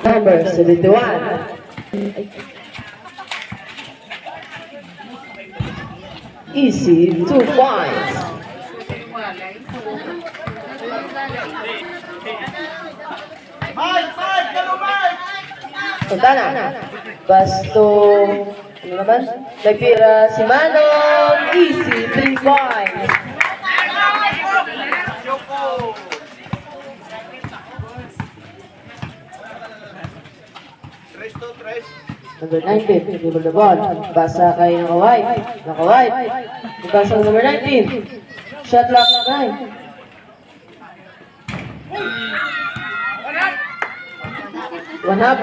Number 71. Easy, 2 points. Punta na. Basto, ano naman? Nagtira si Manong. Easy, 3 points. Number 19, dribble the ball. Basa kay Naka-White. Naka-White. Basa number 19. Shot lock 9. One up.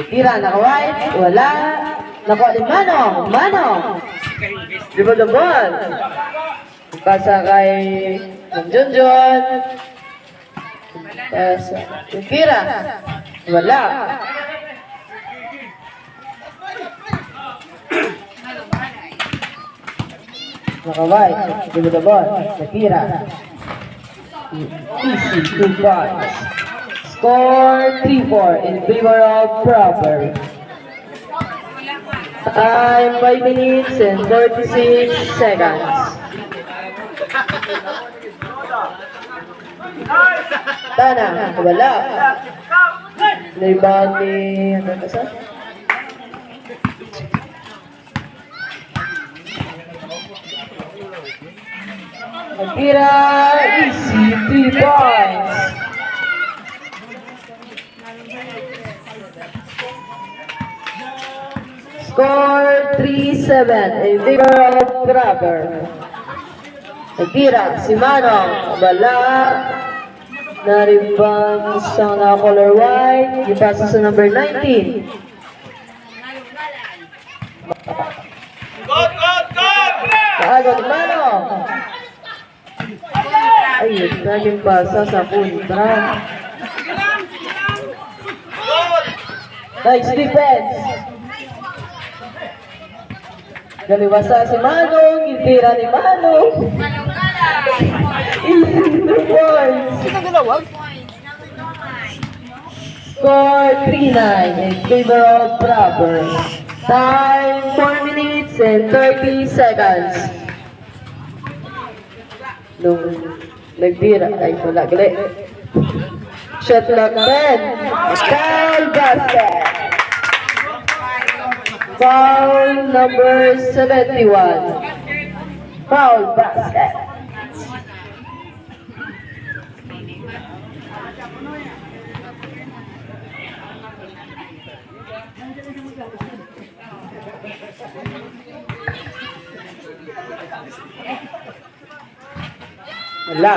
Tira, Naka-White. Wala. Nakuha din Manong. Manong. Dribble the ball. Pasa kay Junjun. Pasa. Tira. Wala. Naka-White. Dribble the ball. Tira. Easy. 2 points. Score 3-4 in favor of Proper. Time 5 minutes and 46 seconds. Tana, wala. Rebound ni ano ba sa? Tira, easy, 3 points. Score 3-7 in favor of Grabber. Nagtira si Manong. Wala. Na-rebound sa color white. Ipasa sa number 19. Kaagad Manong. Ayun, naging pasa sa kontra. Nice defense. Galiwasa si Manong, itira ni Manong. Easy 2 points. Score 3-9 in favor of Proper. Time 4 minutes and 30 seconds. Nung nagtira, ay wala gali. Shot lock 10. Foul basket. Foul number 71. Foul basket. Wala.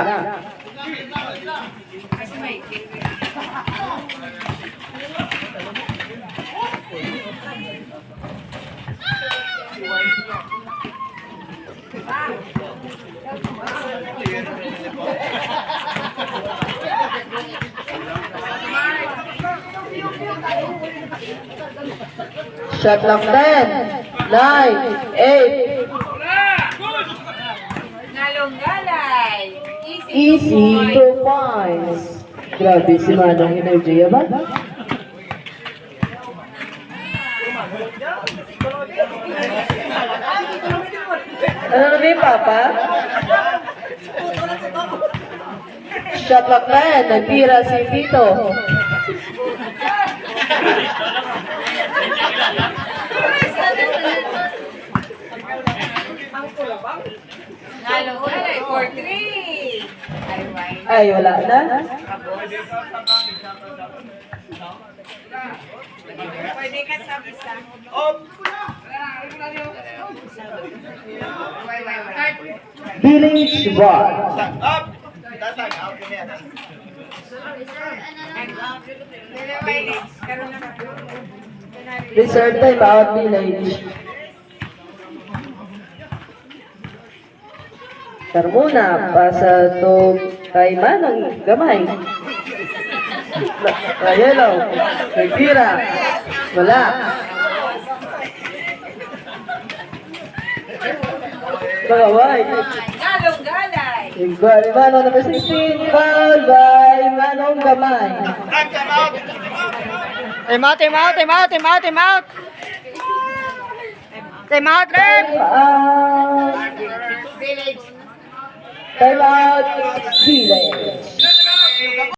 Shot clock 10, 9, 8. Nalunggalay. Easy 2 points. Grabe si Manong energy ba? Ano na ba Papa? Shot clock 10, nagtira si Tito. Nalunggalay for 3. Ay, wala na. Pwede ka sa isa. Village Bar. Resort time out Village. Carmona, pasa to kay Manong gamay. Yellow, nagtira. Wala. mga white. Galong galay. Inquiry Manong number 16, foul by Manong Gamay. Time out, time out, time out, time out, time out. Time out, ref. Village. Time out, Village.